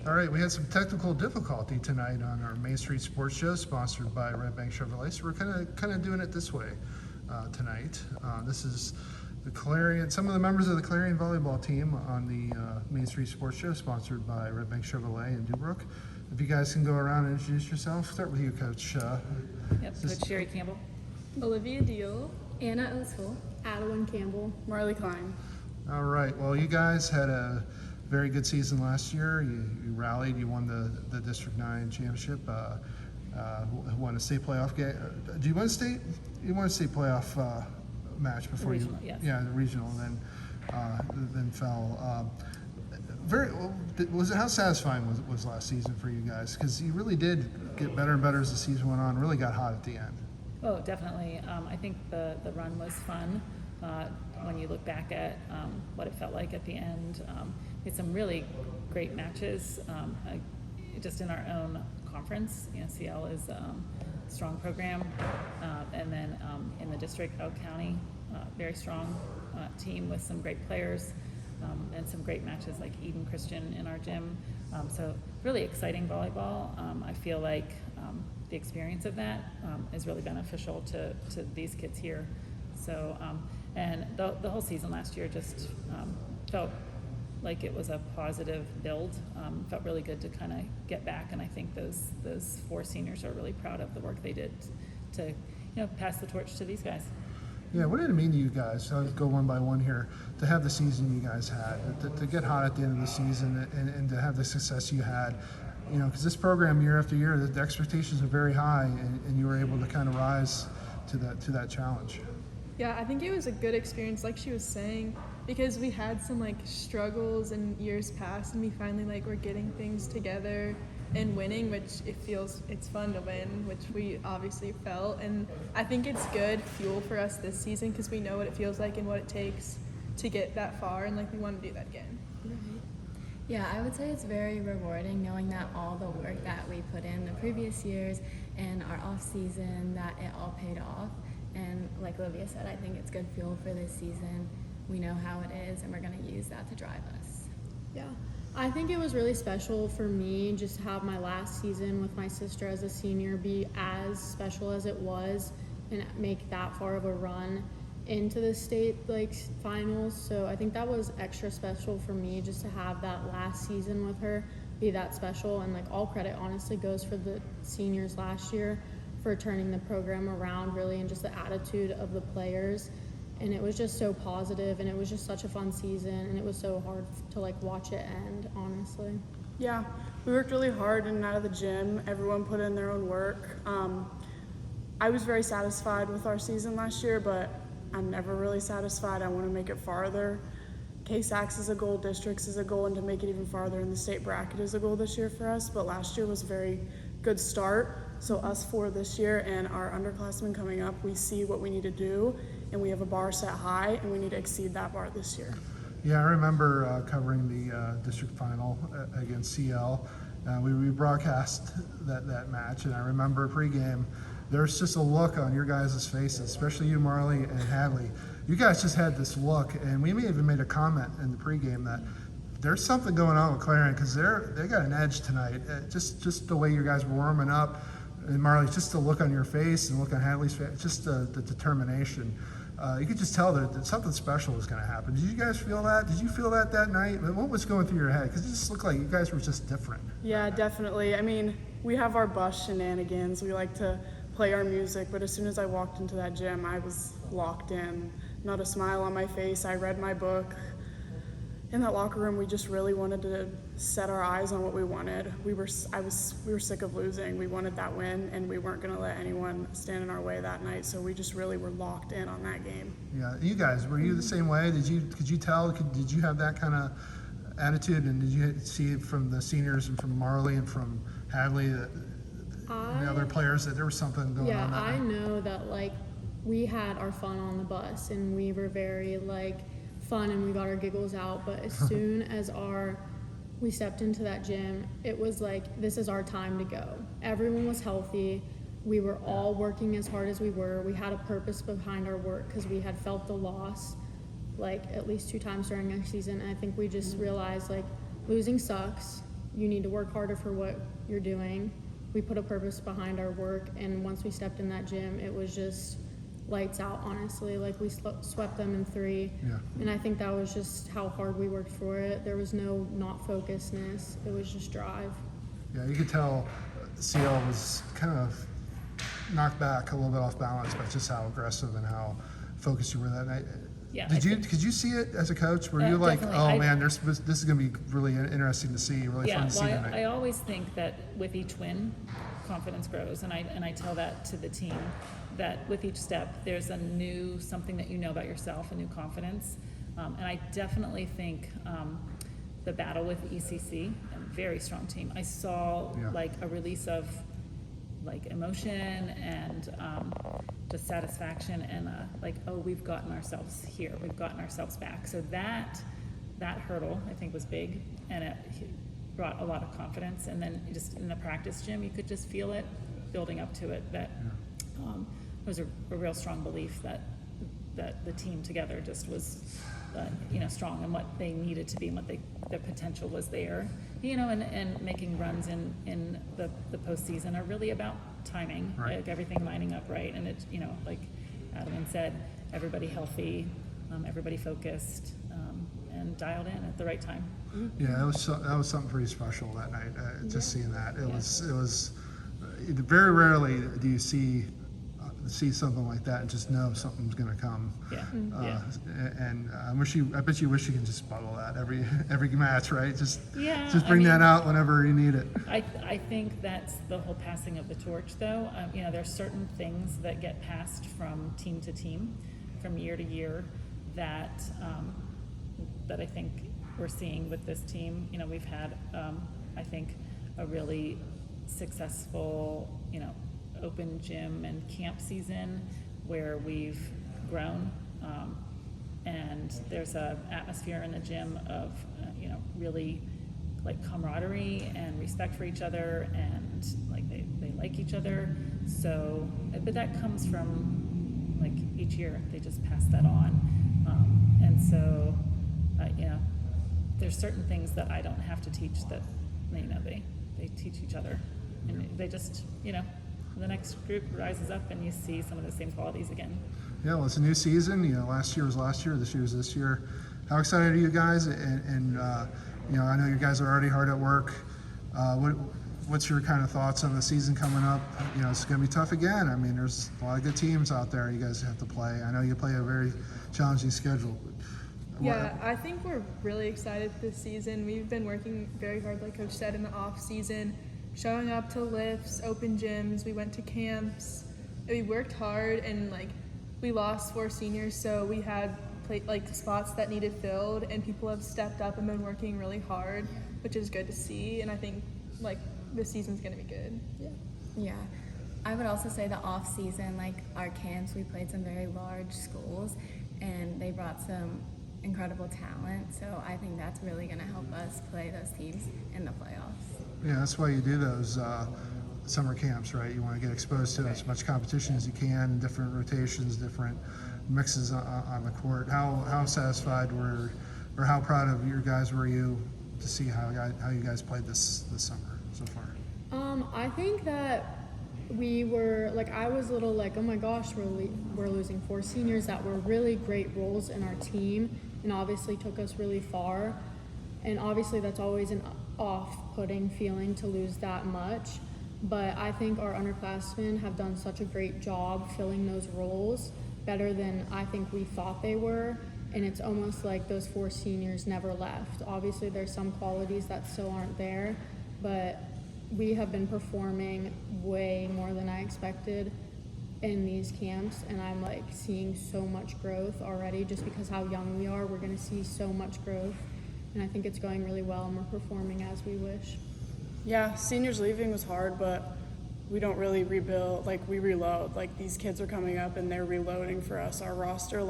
All right, we had some technical difficulty tonight on our Main Street Sports Show, sponsored by Redbank Chevrolet. So we're kind of doing it this way tonight. This is the Clarion. Some of the members of the Clarion volleyball team on the Main Street Sports Show, sponsored by Redbank Chevrolet in Dubrook. If you guys can go around and introduce yourself, start with you, Coach. Coach Shari Campbell, Alivia Diehl, Anna Oswald, Addiwyn Campbell, Marley Kline. All right. Well, you guys had a very good season last year. You rallied. You won the District 9 championship. Won a state playoff game. Do you win a state? You won a state playoff match before regional, yes. Yeah, the regional, and then fell. How satisfying was last season for you guys? Because you really did get better and better as the season went on. Really got hot at the end. Oh, definitely. I think the run was fun. When you look back at what it felt like at the end, we had some really great matches. Just in our own conference, CL is a strong program, and then in the district, Oak County, very strong team with some great players, and some great matches like Eden Christian in our gym. So really exciting volleyball. I feel like the experience of that is really beneficial to these kids here. So, and the whole season last year just felt like it was a positive build. Felt really good to kind of get back, and I think those four seniors are really proud of the work they did to pass the torch to these guys. Yeah, what did it mean to you guys? I'll go one by one here. To have the season you guys had, to get hot at the end of the season, and to have the success you had. Because this program year after year, the expectations are very high, and you were able to kind of rise to that challenge. Yeah, I think it was a good experience, like she was saying, because we had some struggles in years past, and we finally were getting things together and winning, which it's fun to win, which we obviously felt. And I think it's good fuel for us this season because we know what it feels like and what it takes to get that far, and we want to do that again. Yeah, I would say it's very rewarding knowing that all the work that we put in the previous years and our off season, that it all paid off. And like Olivia said, I think it's good fuel for this season. We know how it is, and we're going to use that to drive us. Yeah, I think it was really special for me just to have my last season with my sister as a senior be as special as it was and make that far of a run into the state finals. So I think that was extra special for me just to have that last season with her be that special. And all credit honestly goes for the seniors last year for turning the program around really, and just the attitude of the players. And it was just so positive, and it was just such a fun season, and it was so hard to watch it end, honestly. Yeah, we worked really hard in and out of the gym. Everyone put in their own work. I was very satisfied with our season last year, but I'm never really satisfied. I want to make it farther. KSAX is a goal, districts is a goal, and to make it even farther in the state bracket is a goal this year for us. But last year was a very good start. So us four this year and our underclassmen coming up, we see what we need to do, and we have a bar set high, and we need to exceed that bar this year. Yeah, I remember covering the district final against CL. We rebroadcast that match, and I remember pregame, there's just a look on your guys' faces, especially you, Marley and Hadley. You guys just had this look, and we may even made a comment in the pregame that there's something going on with Clarion because they got an edge tonight. Just the way you guys were warming up, and Marley, just the look on your face and look on Hadley's face, just the determination. You could just tell that something special was going to happen. Did you guys feel that? Did you feel that night? What was going through your head? Because it just looked like you guys were just different. Yeah, definitely. I mean, we have our bus shenanigans. We like to play our music, but as soon as I walked into that gym, I was locked in. Not a smile on my face. I read my book. In that locker room, we just really wanted to set our eyes on what we wanted. We were sick of losing. We wanted that win, and we weren't going to let anyone stand in our way that night. So we just really were locked in on that game. Yeah, you guys, were you the same way? Could you tell? Did you have that kind of attitude? And did you see it from the seniors and from Marley and from Hadley, and the other players, that there was something going on? Yeah, I know that we had our fun on the bus, and we were very fun, and we got our giggles out, but as soon as we stepped into that gym, it was this is our time to go. Everyone was healthy. We were all working as hard as we were. We had a purpose behind our work because we had felt the loss at least 2 times during our season, and I think we just realized losing sucks, you need to work harder for what you're doing. We put a purpose behind our work, and once we stepped in that gym, it was just lights out, honestly. Like, we swept them in 3. Yeah. And I think that was just how hard we worked for it. There was no not focusedness. It was just drive. Yeah, you could tell CL was kind of knocked back a little bit off balance by just how aggressive and how focused you were that night. Yeah, Did you see it as a coach? Were you like, definitely. oh man, this is going to be really interesting to see, really fun Yeah, to see well, tonight? I always think that with each win, confidence grows, and I tell that to the team, that with each step, there's a new something that you know about yourself, a new confidence, and I definitely think the battle with ECC, a very strong team. I saw Yeah. like a release of like emotion and just satisfaction and like, oh, we've gotten ourselves here, we've gotten ourselves back. So that hurdle I think was big, and it brought a lot of confidence. And then just in the practice gym, you could just feel it building up to it. That it was a real strong belief that the team together just was strong, and what they needed to be, and what their potential was there. And making runs in the postseason are really about timing, Right. like everything lining up right, and it, like Addiwyn said, everybody healthy, everybody focused, and dialed in at the right time. Yeah, that was something pretty special that night. Just seeing that, it was very rarely do you see something like that and just know something's going to come. Yeah. And I bet you wish you can just bottle that every match, right? Just I bring that mean, out whenever you need it. I think that's the whole passing of the torch, though. There's certain things that get passed from team to team, from year to year, that I think we're seeing with this team. We've had, I think, a really successful, open gym and camp season where we've grown, and there's a atmosphere in the gym of, really like camaraderie and respect for each other, and like they like each other. So, but that comes from like each year they just pass that on, and so there's certain things that I don't have to teach that they teach each other, and they just the next group rises up and you see some of the same qualities again. Yeah, well, it's a new season. Last year was last year. This year is this year. How excited are you guys? And I know you guys are already hard at work. What's your kind of thoughts on the season coming up? It's going to be tough again. I mean, there's a lot of good teams out there you guys have to play. I know you play a very challenging schedule. Yeah, I think we're really excited this season. We've been working very hard, like Coach said, in the off season, showing up to lifts, open gyms. We went to camps. We worked hard, and we lost 4 seniors, so we had spots that needed filled, and people have stepped up and been working really hard, which is good to see. And I think this season's gonna be good. Yeah. I would also say the off season, our camps, we played some very large schools, and they brought some incredible talent. So I think that's really going to help us play those teams in the playoffs. Yeah, that's why you do those summer camps, right? You want to get exposed to as much competition as you can, different rotations, different mixes on the court. How satisfied or how proud of your guys were you to see how you guys played this summer so far? I think that we were I was a little oh my gosh, we're losing 4 seniors that were really great roles in our team, and obviously took us really far. And obviously that's always an off-putting feeling to lose that much. But I think our underclassmen have done such a great job filling those roles, better than I think we thought they were. And it's almost like those 4 seniors never left. Obviously there's some qualities that still aren't there, but we have been performing way more than I expected in these camps, and I'm seeing so much growth already. Just because how young we are, we're going to see so much growth, and I think it's going really well, and we're performing as we wish. Yeah, seniors leaving was hard, but we don't really rebuild, we reload. These kids are coming up and they're reloading for us. Our roster,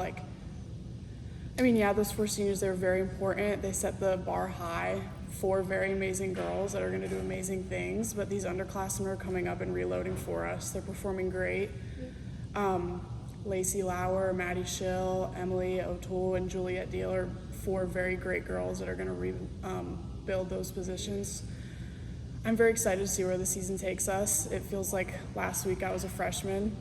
those 4 seniors, they're very important. They set the bar high. 4 very amazing girls that are going to do amazing things, but these underclassmen are coming up and reloading for us. They're performing great. Lacey Lauer, Maddie Schill, Emily O'Toole, and Juliet Diehl are 4 very great girls that are going to rebuild those positions. I'm very excited to see where the season takes us. It feels like last week I was a freshman.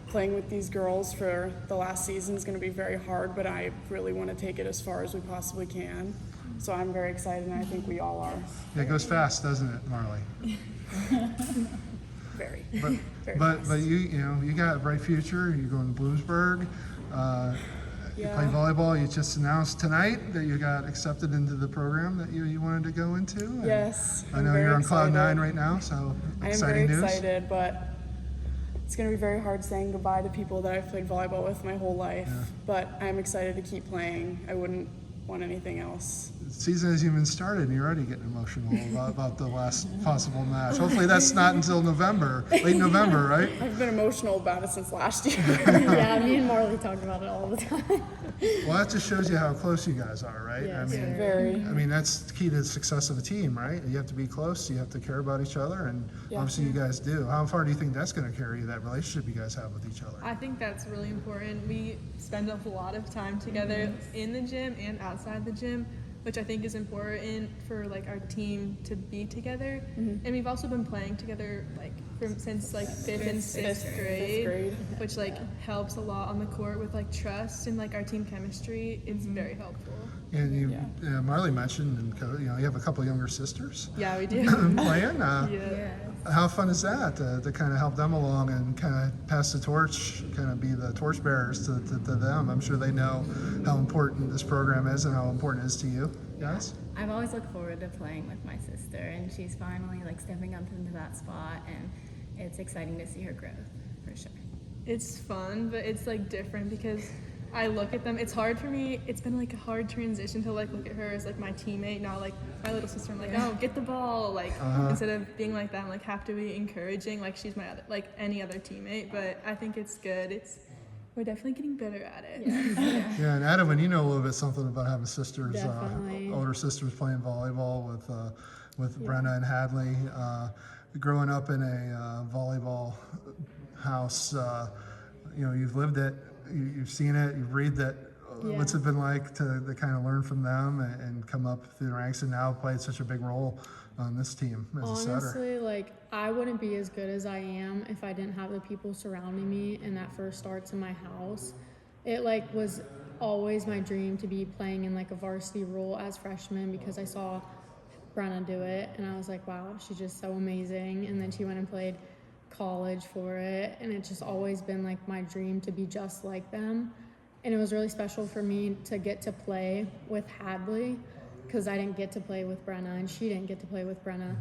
Playing with these girls for the last season is going to be very hard, but I really want to take it as far as we possibly can. So I'm very excited, and I think we all are. Yeah, it goes fast, doesn't it, Marley? Very. But you got a bright future. You're going to Bloomsburg. You play volleyball. You just announced tonight that you got accepted into the program that you wanted to go into. And Yes. I know you're on cloud 9 right now, so I am exciting very news. excited, but it's going to be very hard saying goodbye to people that I've played volleyball with my whole life. Yeah. But I'm excited to keep playing. I wouldn't want anything else. The season hasn't even started, and you're already getting emotional about the last possible match. Hopefully, that's not until November, late November, right? I've been emotional about it since last year. Yeah, me and Marley talk about it all the time. Well, that just shows you how close you guys are, right? Yeah, I mean, Very. I mean, that's the key to the success of a team, right? You have to be close, you have to care about each other, and Yeah. obviously you guys do. How far do you think that's going to carry you, that relationship you guys have with each other? I think that's really important. We spend a lot of time together in the gym and outside the gym, which I think is important for like our team to be together. And we've also been playing together like since like fifth and sixth grade, which like helps a lot on the court with like trust and like our team chemistry. It's very helpful. And you, Marley mentioned, and you have a couple younger sisters Yeah, we do. playing. Yeah. How fun is that to kind of help them along and kind of pass the torch, kind of be the torch bearers to them? I'm sure they know how important this program is and how important it is to you guys. I've always looked forward to playing with my sister, and she's finally like stepping up into that spot, and it's exciting to see her growth for sure. It's fun, but it's like different because I look at them. It's hard for me. It's been like a hard transition to like look at her as like my teammate, not like my little sister. I'm like, oh, get the ball. Like instead of being like that, I'm like have to be encouraging. Like she's my other, like any other teammate. But I think it's good. We're definitely getting better at it. Yeah, and Addiwyn, you know a little bit something about having sisters, Definitely. older sisters playing volleyball with Brenna and Hadley. Growing up in a volleyball house, you've lived it, you've seen it, you've read that. What's it been like to kind of learn from them and come up through the ranks and now played such a big role on this team as a setter? Honestly, like I wouldn't be as good as I am if I didn't have the people surrounding me and that first starts in my house. It like was always my dream to be playing in like a varsity role as freshman because I saw Brenna do it and I was like, wow, she's just so amazing. And then she went and played college for it, and it's just always been like my dream to be just like them. And it was really special for me to get to play with Hadley because I didn't get to play with Brenna and she didn't get to play with Brenna.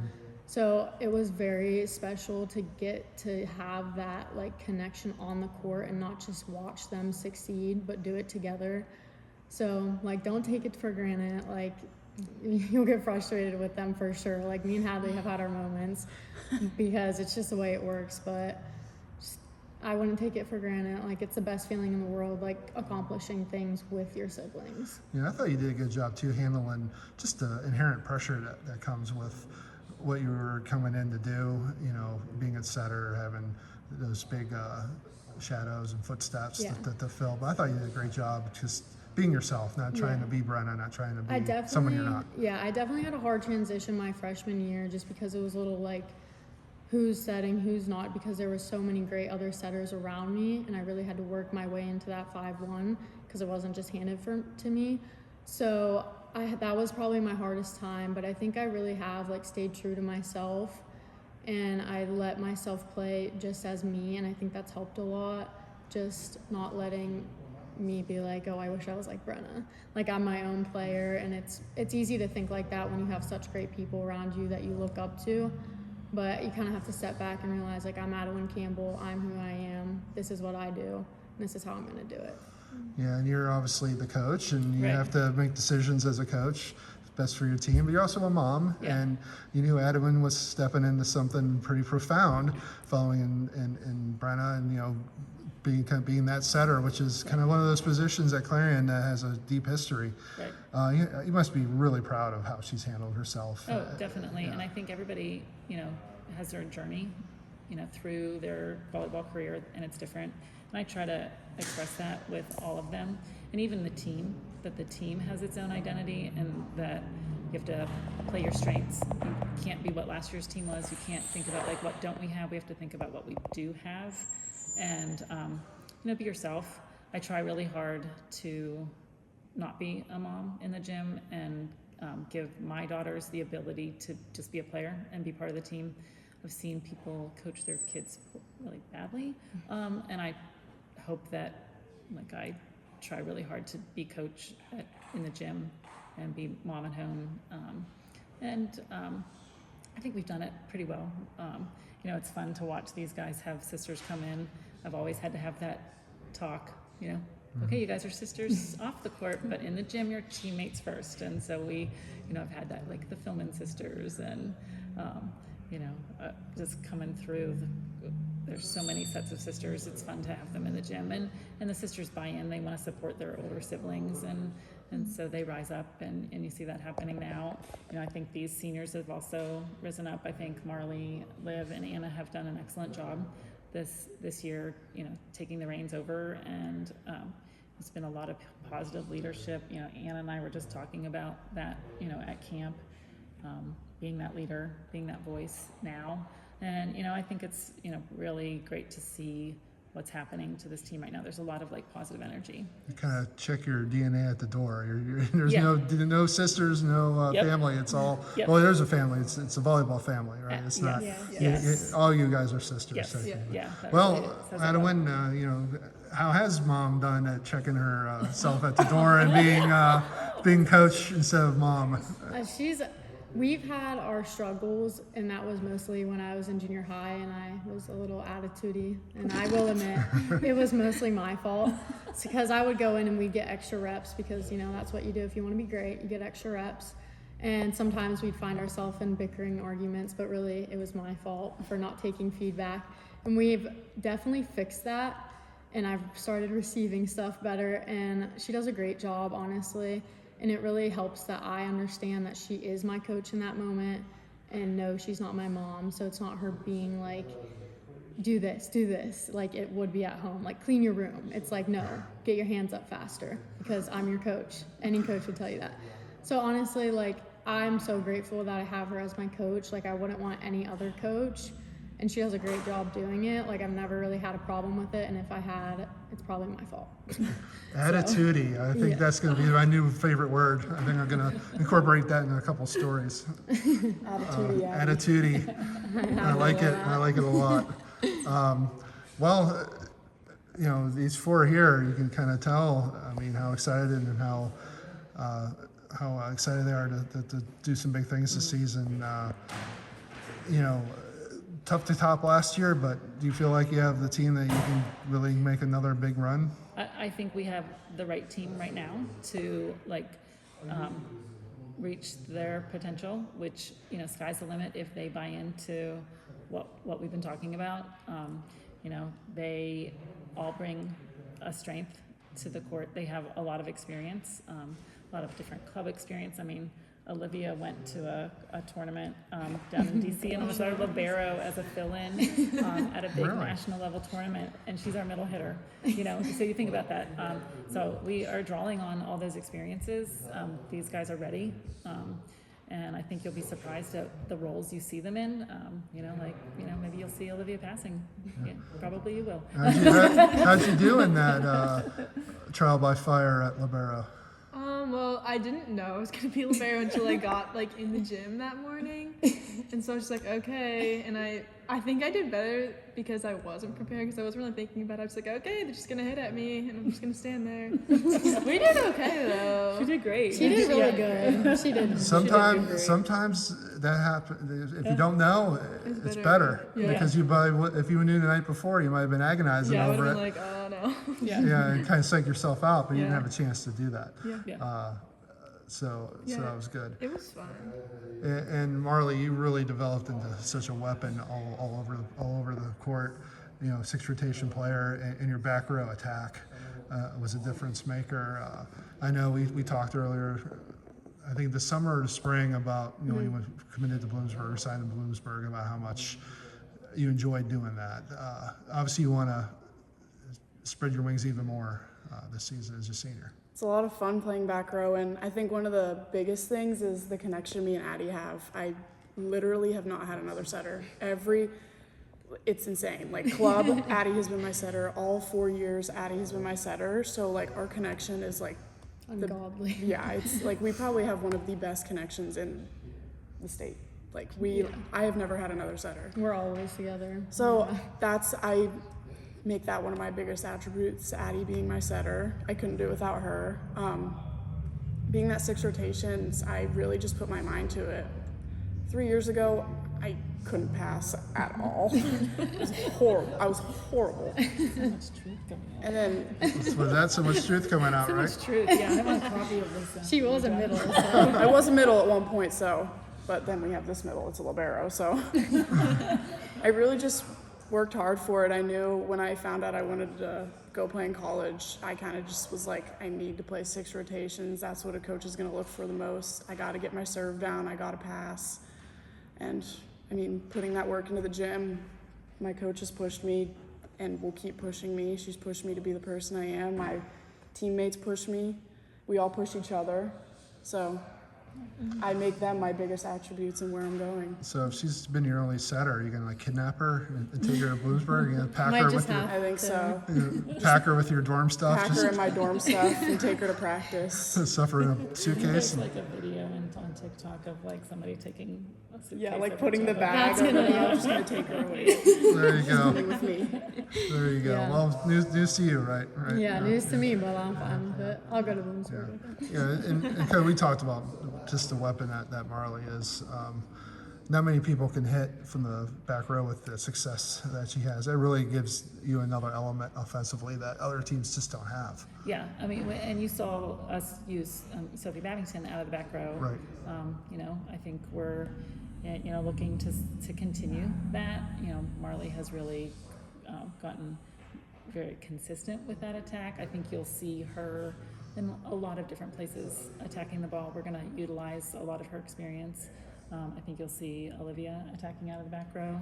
So it was very special to get to have that like connection on the court and not just watch them succeed, but do it together. So like, don't take it for granted. Like you'll get frustrated with them for sure. Like me and Hadley have had our moments because it's just the way it works, but I wouldn't take it for granted. Like it's the best feeling in the world, like accomplishing things with your siblings. Yeah, I thought you did a good job too handling just the inherent pressure that comes with what you were coming in to do, being a setter, having those big shadows and footsteps to fill. But I thought you did a great job just being yourself, not trying to be Brenna, not trying to be someone you're not. Yeah, I definitely had a hard transition my freshman year just because it was a little like who's setting, who's not, because there were so many great other setters around me, and I really had to work my way into that 5-1 because it wasn't just handed to me. So that was probably my hardest time, but I think I really have like stayed true to myself, and I let myself play just as me, and I think that's helped a lot, just not letting me be like, oh, I wish I was like Brenna. Like I'm my own player, and it's easy to think like that when you have such great people around you that you look up to. But you kind of have to step back and realize, like, I'm Addiwyn Campbell, I'm who I am, this is what I do, and this is how I'm going to do it. Yeah, and you're obviously the coach, and you Right. have to make decisions as a coach, best for your team, but you're also a mom, and you knew Addiwyn was stepping into something pretty profound following in Brenna, and, being that setter, which is kind of one of those positions at Clarion that has a deep history. Right. You must be really proud of how she's handled herself. Oh, definitely. And I think everybody, has their journey, through their volleyball career, and it's different. And I try to express that with all of them, and even the team, that the team has its own identity, and that you have to play your strengths. You can't be what last year's team was. You can't think about like what don't we have. We have to think about what we do have, and be yourself. I try really hard to not be a mom in the gym and give my daughters the ability to just be a player and be part of the team. I've seen people coach their kids really badly, and I hope that I try really hard to be coach in the gym and be mom at home, and I think we've done it pretty well. It's fun to watch these guys have sisters come in. I've always had to have that talk, okay, you guys are sisters off the court, but in the gym you're teammates first. And so we, I've had that, like the Philman sisters, and just coming through. There's so many sets of sisters. It's fun to have them in the gym, and the sisters buy in. They want to support their older siblings, and so they rise up, and you see that happening now. I think these seniors have also risen up. I think Marley, Liv, and Anna have done an excellent job this year, taking the reins over, and it's been a lot of positive leadership. Anna and I were just talking about that, at camp, being that leader, being that voice now. And, I think it's, really great to see what's happening to this team right now. There's a lot of positive energy. You kind of check your DNA at the door. There's Yeah. no sisters, no Yep. family. It's all, Yep. well, there's a family. It's a volleyball family, right? It's not, Yes. all you guys are sisters. Yes. So- Yeah. that Well, really says it all. Addiwyn, how has mom done at checking her self at the door and being coach instead of mom? We've had our struggles, and that was mostly when I was in junior high and I was a little attitudey, and I will admit it was mostly my fault. It's because I would go in and we'd get extra reps, because that's what you do if you want to be great, you get extra reps. And sometimes we'd find ourselves in bickering arguments, but really it was my fault for not taking feedback. And we've definitely fixed that, and I've started receiving stuff better, and she does a great job, honestly. And it really helps that I understand that she is my coach in that moment, and no, she's not my mom. So it's not her being like, do this, like it would be at home, like clean your room. It's like, no, get your hands up faster, because I'm your coach. Any coach would tell you that. So honestly, I'm so grateful that I have her as my coach. I wouldn't want any other coach, and she does a great job doing it. I've never really had a problem with it, and if I had, it's probably my fault. Attitude. I think that's going to be my new favorite word. I think I'm going to incorporate that in a couple stories. Attitude. I like it. I like it a lot. These four here, you can kind of tell, how excited and how excited they are to do some big things this season. Tough to top last year, but do you feel like you have the team that you can really make another big run? I think we have the right team right now to reach their potential, which sky's the limit if they buy into what we've been talking about. They all bring a strength to the court. They have a lot of experience, a lot of different club experience. Alivia went to a tournament down in DC and was our libero as a fill-in at a big Really? national level tournament, and she's our middle hitter. So you think about that. So we are drawing on all those experiences. These guys are ready, and I think you'll be surprised at the roles you see them in. Maybe you'll see Alivia passing. Yeah, probably you will. How'd you do in that trial by fire at libero? Well, I didn't know I was gonna be libero until I got in the gym that morning, and so I was just okay. And I think I did better because I wasn't prepared, because I wasn't really thinking about it. I was okay, they're just gonna hit at me, and I'm just gonna stand there. We did okay though. She did great. She did really good. She did. Sometimes that happens. If you don't know, it's better. Yeah. Because if you knew the night before, you might have been agonizing Yeah, I would over have it. been oh no. Yeah, and kind of psych yourself out, but you didn't Yeah. have a chance to do that. Yeah. So that was good. It was fun. And Marley, you really developed into such a weapon all over the court. 6 rotation player, and your back row attack was a difference maker. I know we talked earlier, I think the summer or the spring, about you went committed to Bloomsburg or signed to Bloomsburg, about how much you enjoyed doing that. Obviously, you want to spread your wings even more this season as a senior. It's a lot of fun playing back row, and I think one of the biggest things is the connection me and Addie have. I literally have not had another setter. It's insane. Like club, Addie has been my setter. All 4 years, Addie has been my setter. So like our connection is like Ungodly. yeah, it's like we probably have one of the best connections in the state. Like I have never had another setter. We're always together. So I make that one of my biggest attributes, Addie being my setter. I couldn't do it without her. Being that 6 rotations, I really just put my mind to it. 3 years ago, I couldn't pass at all. It was horrible. I was horrible. So much truth coming out. And then That's so much truth coming out, So right? much truth. Yeah, I want a copy of this. She was a middle, so. I was a middle at one point, but then we have this middle, it's a libero, so. I really just worked hard for it. I knew when I found out I wanted to go play in college, I kind of just was like, I need to play 6 rotations. That's what a coach is going to look for the most. I got to get my serve down. I got to pass. And I mean, putting that work into the gym, my coach has pushed me and will keep pushing me. She's pushed me to be the person I am. My teammates push me. We all push each other. So I make them my biggest attributes and where I'm going. So if she's been your only setter, are you gonna like kidnap her and take her to Bloomsburg? Are you gonna pack Might her just with your have I think so. pack her with your dorm stuff? Pack her in my dorm stuff and take her to practice. Stuff her in a suitcase. There's like a video on TikTok of like somebody taking a suitcase. Yeah, like over putting each the other. bag That's over gonna her. be I'm just gonna take her away There you go. with me. There you go. Yeah. Well, news to you, right? Yeah, news to me, but I'm fine with it. I'll go to Bloomsburg with it. Yeah, and Cody, we talked about just the weapon that Marley is. Not many people can hit from the back row with the success that she has. It really gives you another element offensively that other teams just don't have. Yeah, I mean, and you saw us use Sophie Babington out of the back row. Right. You know, I think we're, looking to continue that. You know, Marley has really gotten very consistent with that attack. I think you'll see her in a lot of different places attacking the ball. We're going to utilize a lot of her experience. I think you'll see Alivia attacking out of the back row.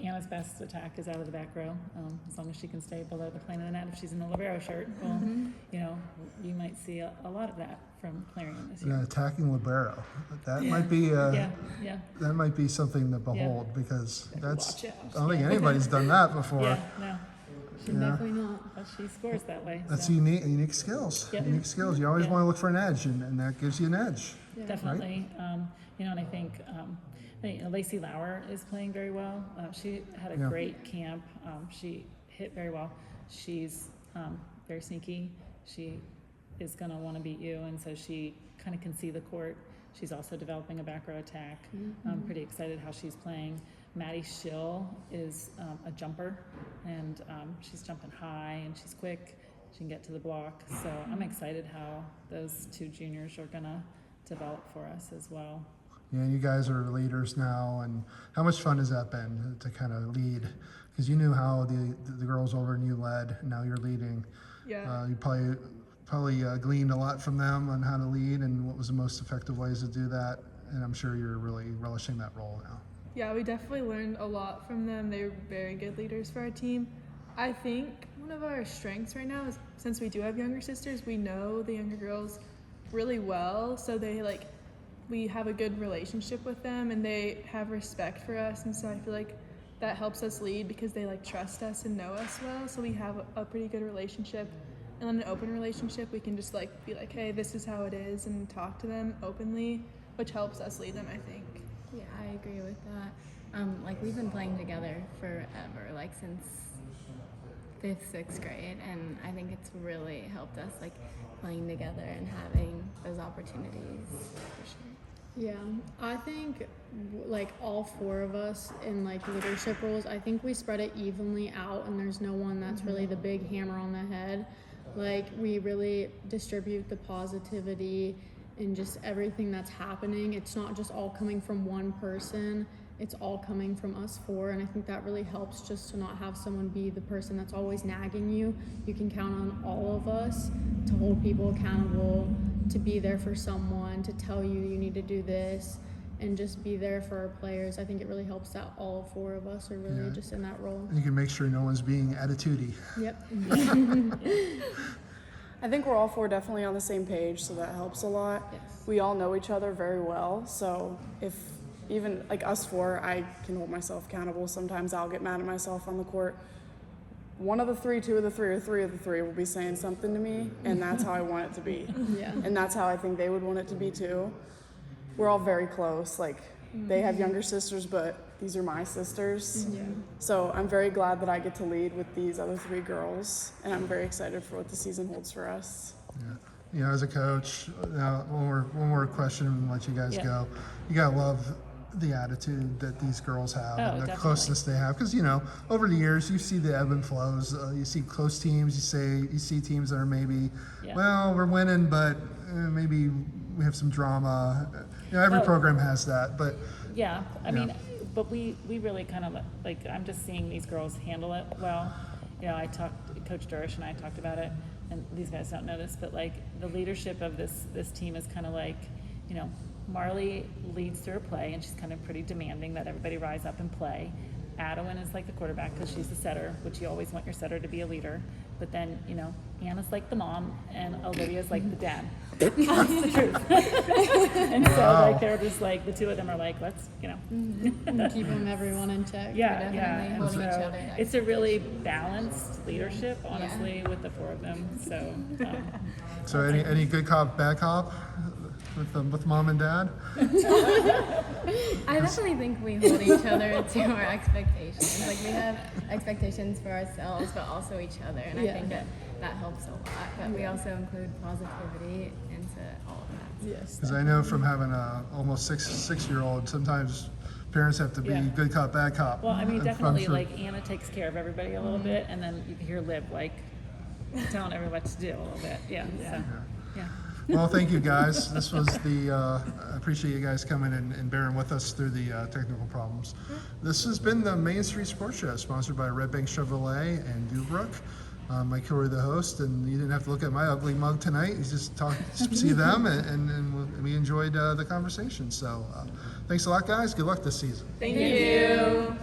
Anna's best attack is out of the back row, as long as she can stay below the plane of the net. If she's in the libero shirt, well, you might see a lot of that from Clarion this year. Yeah, attacking libero. That might be Yeah. that might be something to behold because that's Watch out. I don't think anybody's done that before. Yeah, no, Definitely not. but she scores that way. That's so. unique skills. Yep. Unique skills. You always Yeah. want to look for an edge, and that gives you an edge. Definitely. And I think Lacey Lauer is playing very well. She had a Yeah. great camp. She hit very well. She's very sneaky. She is going to want to beat you, and so she kind of can see the court. She's also developing a back row attack. I'm pretty excited how she's playing. Maddie Schill is a jumper, and she's jumping high, and she's quick. She can get to the block. So I'm excited how those 2 juniors are going to develop for us as well. Yeah, you guys are leaders now, and how much fun has that been to kind of lead? Because you knew how the girls over and you led, and now you're leading. Yeah. You probably gleaned a lot from them on how to lead and what was the most effective ways to do that, and I'm sure you're really relishing that role now. Yeah, we definitely learned a lot from them. They were very good leaders for our team. I think one of our strengths right now is since we do have younger sisters, we know the younger girls really well, so we have a good relationship with them and they have respect for us, and so I feel like that helps us lead because they trust us and know us well, so we have a pretty good relationship. And in an open relationship, we can just be like, hey, this is how it is, and talk to them openly, which helps us lead them, I think. Yeah, I agree with that. We've been playing together forever, since 5th, 6th grade, and I think it's really helped us playing together and having those opportunities for sure. Yeah, I think all 4 of us in leadership roles, I think we spread it evenly out, and there's no one that's really the big hammer on the head. We really distribute the positivity and just everything that's happening. It's not just all coming from one person, it's all coming from us 4, and I think that really helps just to not have someone be the person that's always nagging you. You can count on all of us to hold people accountable, to be there for someone, to tell you need to do this, and just be there for our players. I think it really helps that all 4 of us are really just in that role. You can make sure no one's being attitudey. Yep. I think we're all four definitely on the same page, so that helps a lot. Yes. We all know each other very well, so if even like us four, I can hold myself accountable. Sometimes I'll get mad at myself on the court. One of the three, two of the three, or three of the three will be saying something to me, and that's how I want it to be. Yeah. And that's how I think they would want it to be too. We're all very close. Like, they have younger sisters, but these are my sisters. Yeah. So I'm very glad that I get to lead with these other three girls, and I'm very excited for what the season holds for us. Yeah. You know, as a coach, one more question and let you guys Yeah. go. You gotta love the attitude that these girls have Oh, and the definitely. closeness they have, because you know, over the years you see the ebb and flows. You see close teams. You see teams that are maybe, Yeah. well, we're winning, but maybe we have some drama. You know, every Oh. program has that, but Yeah, I Yeah. mean, but we really kind of, like, I'm just seeing these girls handle it well. You know, Coach Durish and I talked about it, and these guys don't know this, but like the leadership of this team is kind of like, you know, Marley leads through her play, and she's kind of pretty demanding that everybody rise up and play. Addiwyn is like the quarterback because she's the setter, which you always want your setter to be a leader. But then, you know, Anna's like the mom, and Olivia's like the dad. That's the truth. And so, like, they're just like, the two of them are like, let's, you know. Keeping everyone in check. Yeah, definitely yeah. And holding each so other back. it's a really balanced leadership, honestly, with the four of them. So, any good cop, bad cop with mom and dad? I definitely think we hold each other to our expectations. Like, we have expectations for ourselves, but also each other, and I Yeah. think that helps a lot. But we also include positivity into all of that. Yes. Because I know from having a almost six-year-old, sometimes parents have to be Yeah. good cop, bad cop. well, I mean, I'm definitely, sure. like, Anna takes care of everybody a little bit, and then you can hear Liv, like, telling everybody what to do a little bit. Yeah, so, yeah. Well, thank you guys. This was I appreciate you guys coming and bearing with us through the technical problems. This has been the Main Street Sports Show, sponsored by Redbank Chevrolet and Dubrook. Mike Corey, the host, and you didn't have to look at my ugly mug tonight. You just see them, and we enjoyed the conversation. So, thanks a lot, guys. Good luck this season. Thank you.